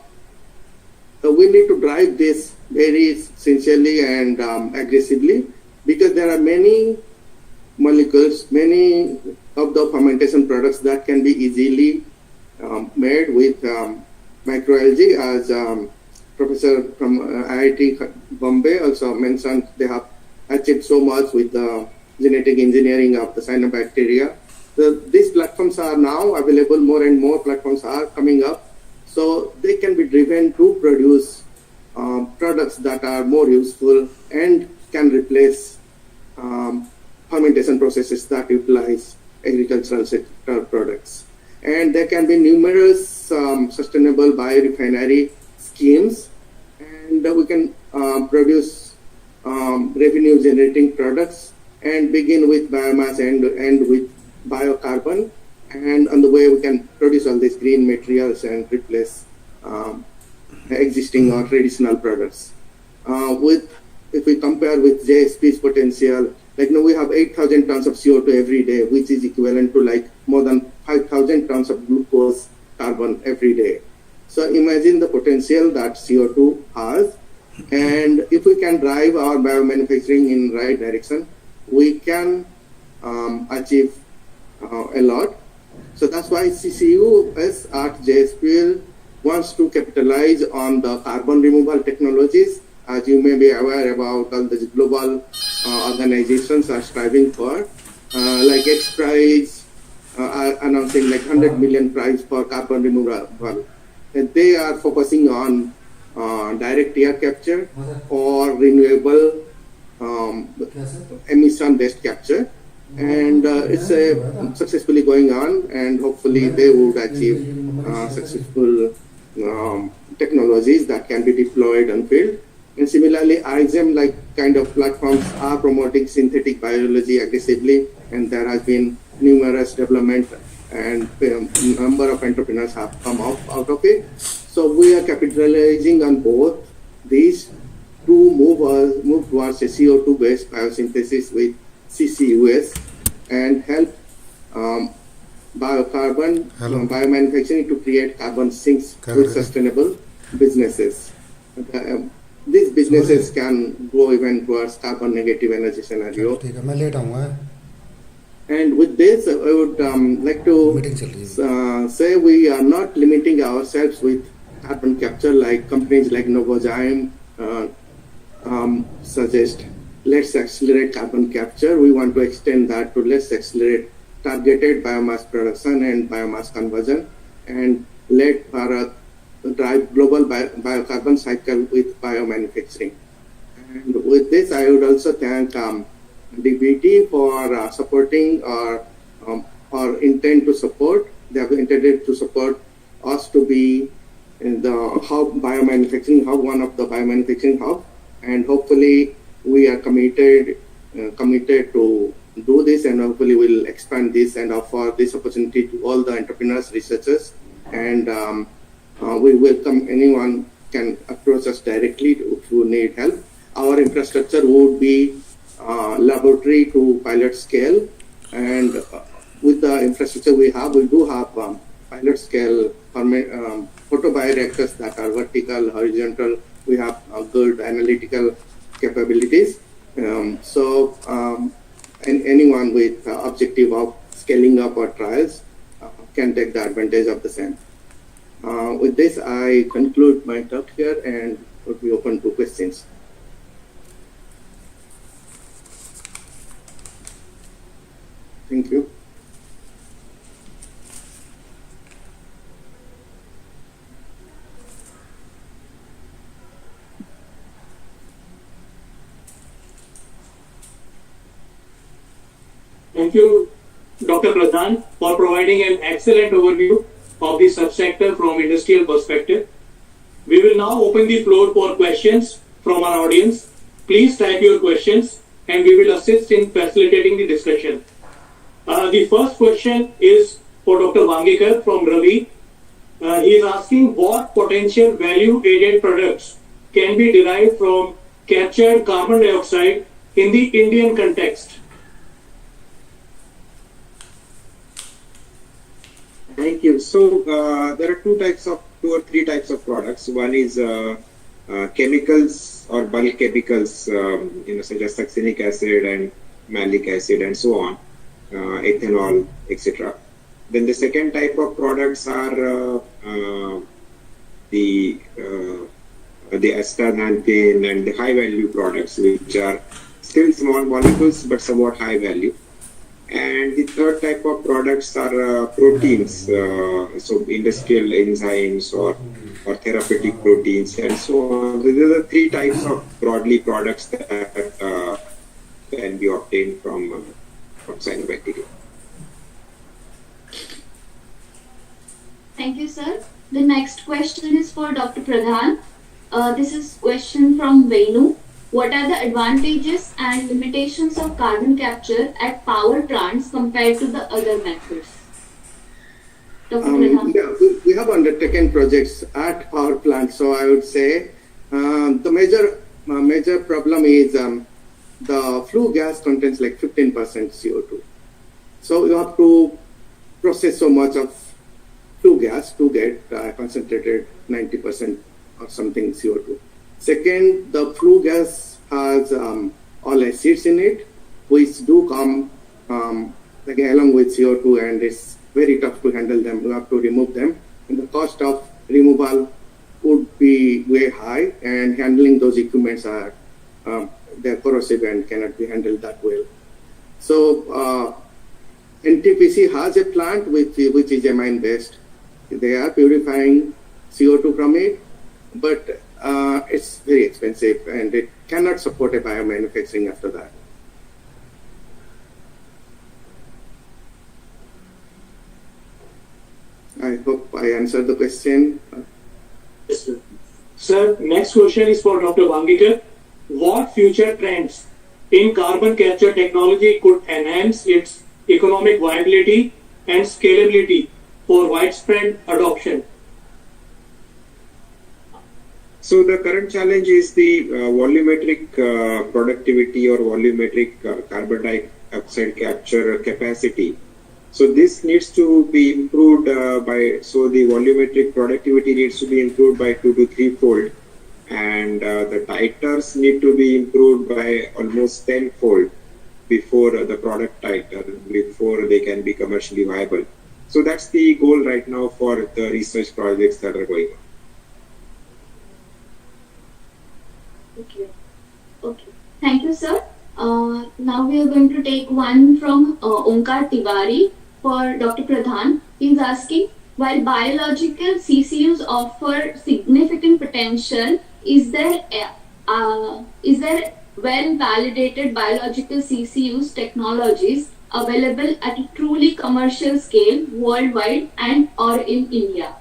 we need to drive this very sincerely and aggressively, because there are many molecules, many of the fermentation products that can be easily made with microalgae, as Professor from IIT Bombay also mentioned. They have achieved so much with the genetic engineering of the cyanobacteria. These platforms are now available, more and more platforms are coming up, so they can be driven to produce products that are more useful and can replace fermentation processes that utilize agricultural sector products. And there can be numerous sustainable biorefinery schemes, and we can produce revenue generating products and begin with biomass and end with biocarbon, and on the way we can produce all these green materials and replace existing or traditional products. If we compare with JSP's potential, like now we have 8,000 tons of CO2 every day, which is equivalent to like more than 5,000 tons of glucose carbon every day. So imagine the potential that CO2 has, and if we can drive our biomanufacturing in right direction, we can achieve a lot. So that's why CCUS at JSPL wants to capitalize on the carbon removal technologies. As you may be aware about, all the global organizations are striving for, like X Prize are announcing like 100 million prize for carbon removal. And they are focusing on direct air capture or renewable emission-based capture. And it's successfully going on, and hopefully they would achieve successful technologies that can be deployed on field. And similarly, ISM like kind of platforms are promoting synthetic biology aggressively, and there has been numerous development, and number of entrepreneurs have come out of it. So we are capitalizing on both these to move towards a CO2-based biosynthesis with CCUS and help biomanufacturing to create carbon sinks with sustainable businesses. These businesses can go even towards carbon negative energy scenario. And with this, I would like to say we are not limiting ourselves with carbon capture, like companies like Novozymes suggest. Let's accelerate carbon capture. We want to extend that to let's accelerate targeted biomass production and biomass conversion, and let Bharat drive global biocarbon cycle with biomanufacturing. And with this, I would also thank DBT for supporting or intend to support. They have intended to support us to be in the hub, biomanufacturing hub, one of the biomanufacturing hub, and hopefully we are committed to do this, and hopefully we'll expand this and offer this opportunity to all the entrepreneurs, researchers, and we welcome anyone can approach us directly if you need help. Our infrastructure would be laboratory to pilot scale, and with the infrastructure we do have pilot scale photobioreactors that are vertical, horizontal. We have good analytical capabilities. And anyone with objective of scaling up our trials can take the advantage of the same. With this, I conclude my talk here and would be open to questions. Thank you. Thank you, Dr. Pradhan, for providing an excellent overview of the subsector from industrial perspective. We will now open the floor for questions from our audience. Please type your questions and we will assist in facilitating the discussion. The first question is for Dr. Wangekar from Ravi. He is asking what potential value-added products can be derived from captured carbon dioxide in the Indian context. Thank you. So there are two or three types of products. One is chemicals or bulk chemicals, such as succinic acid and malic acid and so on, ethanol, etc. Then the second type of products are the astaxanthin and the high value products, which are still small molecules but somewhat high value. And the third type of products are proteins, so industrial enzymes or therapeutic proteins and so on. These are the three types of broadly products that can be obtained from cyanobacteria. Thank you, sir. The next question is for Dr. Pradhan. This is question from Venu. What are the advantages and limitations of carbon capture at power plants compared to the other methods? Dr. Pradhan. Yeah, we have undertaken projects at power plants. So I would say the major problem is the flue gas contains like 15% CO2. So you have to process so much of flue gas to get concentrated 90% or something CO2. Second, the flue gas has all acids in it, which do come along with CO2, and it's very tough to handle them. You have to remove them, and the cost of removal would be way high, and handling those equipments are they're corrosive and cannot be handled that well. So NTPC has a plant which is amine based. They are purifying CO2 from it, but it's very expensive and it cannot support a biomanufacturing after that. I hope I answered the question. Yes, sir. Sir, next question is for Dr. Bangikar. What future trends in carbon capture technology could enhance its economic viability and scalability for widespread adoption? So the current challenge is the volumetric productivity or volumetric carbon dioxide capture capacity. So this needs to be improved so the volumetric productivity needs to be improved by 2 to 3 fold, and the titers need to be improved by almost 10 fold before the product titer, before they can be commercially viable. So that's the goal right now for the research projects that are going on. Okay. Thank you, sir. Now we are going to take one from Omkar Tiwari for Dr. Pradhan. He is asking, while biological CCUs offer significant potential, is there well-validated biological CCUs technologies available at a truly commercial scale worldwide and or in India?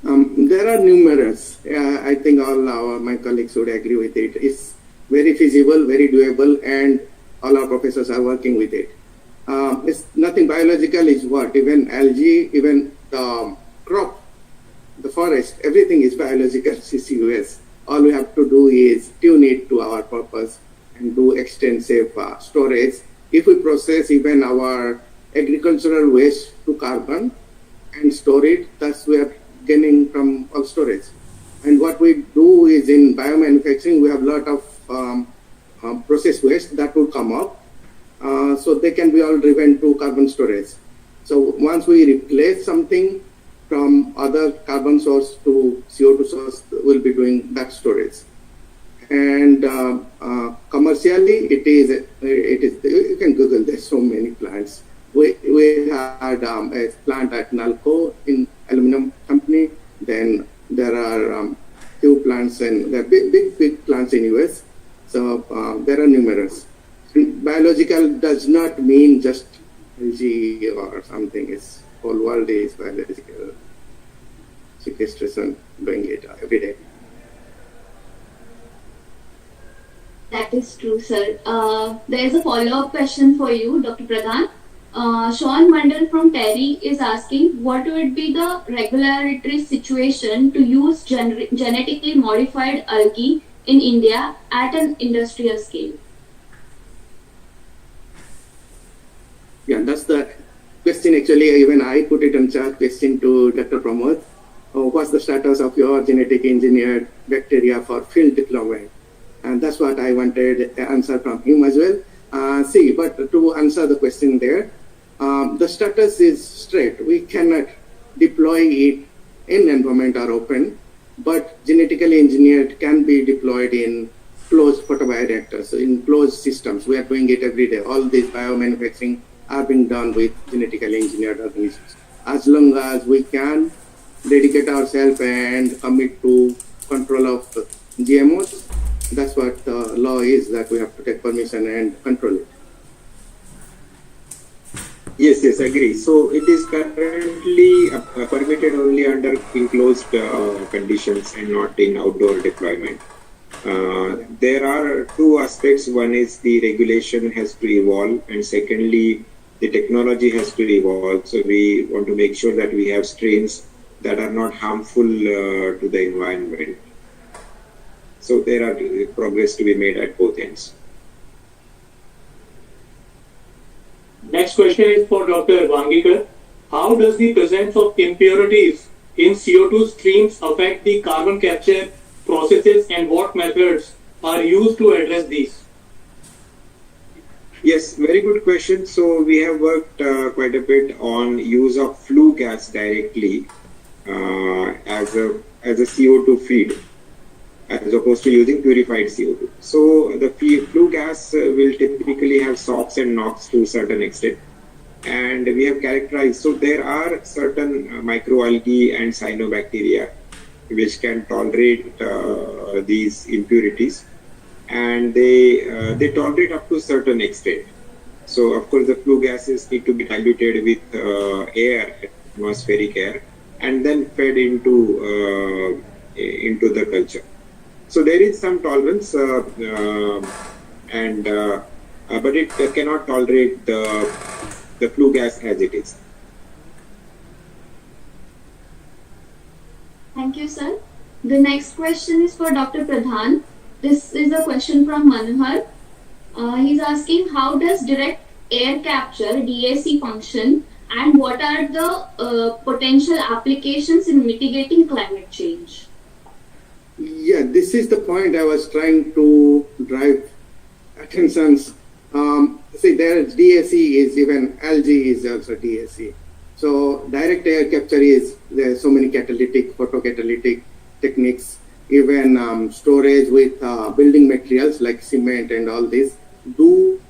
There are numerous. I think all my colleagues would agree with it. It's very feasible, very doable, and all our professors are working with it. It's nothing biological is what? Even algae, even the crop, the forest, everything is biological CCUS. All we have to do is tune it to our purpose and do extensive storage. If we process even our agricultural waste to carbon and store it, thus we are gaining from all storage. And what we do is in biomanufacturing, we have a lot of process waste that will come up. So they can be all driven to carbon storage. So once we replace something from other carbon source to CO2 source, we'll be doing that storage. And commercially, it is you can Google, there's so many plants. We had a plant at Nalco in aluminum company. Then there are few plants, and there are big plants in US. So there are numerous. Biological does not mean just algae or something. It's whole world is biological. Sequestration doing it every day. That is true, sir. There is a follow-up question for you, Dr. Pradhan. Sean Mandal from Terry is asking, what would be the regulatory situation to use genetically modified algae in India at an industrial scale? Yeah, that's the question actually, even I put it on chat question to Dr. Pramod. What's the status of your genetic engineered bacteria for field deployment? And that's what I wanted an answer from him as well. But to answer the question there, the status is straight. We cannot deploy it in environment or open, but genetically engineered can be deployed in closed photobioreactors, so in closed systems. We are doing it every day. All these biomanufacturing are being done with genetically engineered organisms. As long as we can dedicate ourselves and commit to control of GMOs, that's what the law is, that we have to take permission and control it. Yes, agree. So it is currently permitted only under enclosed conditions and not in outdoor deployment. There are two aspects. One is the regulation has to evolve, and secondly, the technology has to evolve. So we want to make sure that we have strains that are not harmful to the environment. So there are progress to be made at both ends. Next question is for Dr. Wangikar. How does the presence of impurities in CO2 streams affect the carbon capture processes, and what methods are used to address these? Yes, very good question. So we have worked quite a bit on use of flue gas directly as a CO2 feed, as opposed to using purified CO2. So the flue gas will typically have SOx and NOx to a certain extent. And we have characterized, so there are certain microalgae and cyanobacteria which can tolerate these impurities, and they tolerate up to a certain extent. So of course the flue gases need to be diluted with air, atmospheric air, and then fed into the culture. So there is some tolerance, but it cannot tolerate the flue gas as it is. Thank you, sir. The next question is for Dr. Pradhan. This is a question from Manohar. He's asking, how does direct air capture DAC function, and what are the potential applications in mitigating climate change? Yeah, this is the point I was trying to drive attentions. There DAC is, even algae is also DAC. So direct air capture is, there are so many catalytic, photocatalytic techniques, even storage with building materials like cement and all this do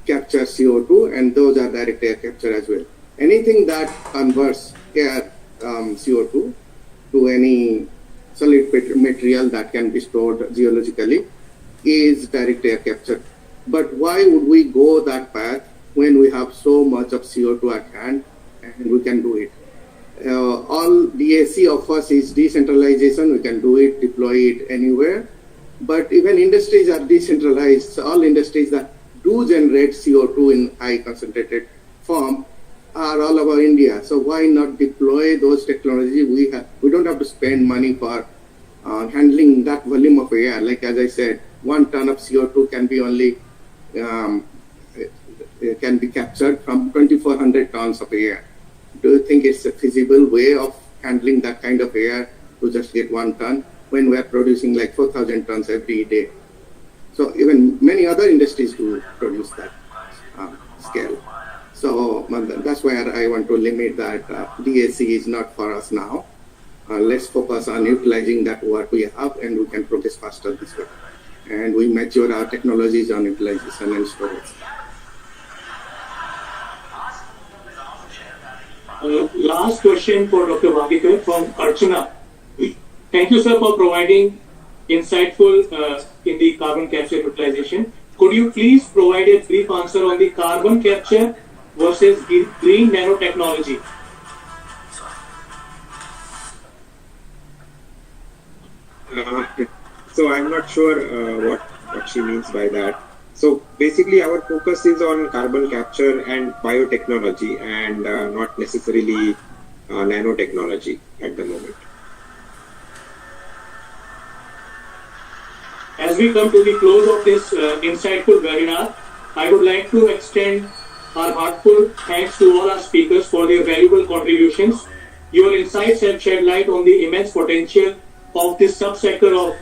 capture CO2, and those are direct air capture as well. Anything that converts air CO2 to any solid material that can be stored geologically is direct air capture. But why would we go that path when we have so much of CO2 at hand and we can do it? All DAC offers is decentralization. We can do it, deploy it anywhere. But even industries are decentralized. So all industries that do generate CO2 in high concentrated form are all over India. So why not deploy those technologies? We don't have to spend money for handling that volume of air. Like as I said, 1 ton of CO2 can be only can be captured from 2,400 tons of air. Do you think it's a feasible way of handling that kind of air to just get 1 ton when we are producing like 4,000 tons every day? So even many other industries do produce that scale. So that's where I want to limit that. DAC is not for us now. Let's focus on utilizing that what we have, and we can progress faster this way. And we mature our technologies on utilization and storage. Last question for Dr. Wangikar from Archana. Thank you, sir, for providing insightful in the carbon capture utilization. Could you please provide a brief answer on the carbon capture versus green nanotechnology? So I'm not sure what she means by that. So basically our focus is on carbon capture and biotechnology, and not necessarily nanotechnology at the moment. As we come to the close of this insightful webinar, I would like to extend Our heartfelt thanks to all our speakers for their valuable contributions. Your insights have shed light on the immense potential of this subsector of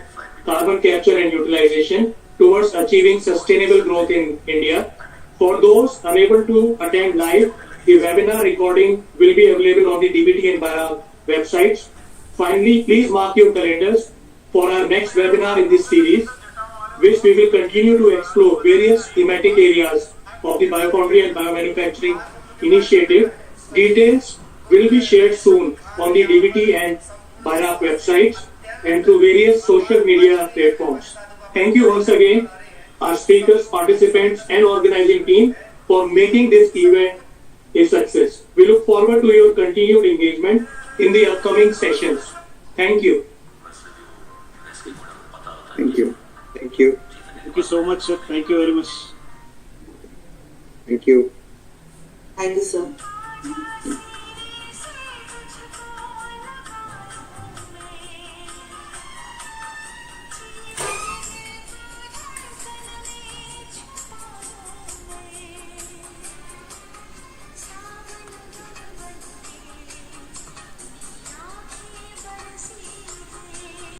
carbon capture and utilization towards achieving sustainable growth in India. For those unable to attend live, the webinar recording will be available on the DBT and BIRA websites. Finally, please mark your calendars for our next webinar in this series, which we will continue to explore various thematic areas of the biofoundry and biomanufacturing initiative. Details will be shared soon on the DBT and BIRA websites and through various social media platforms. Thank you once again, our speakers, participants, and organizing team for making this event a success. We look forward to your continued engagement in the upcoming sessions. Thank you. Thank you. Thank you. Thank you so much, sir. Thank you very much. Thank you. Thank you, sir.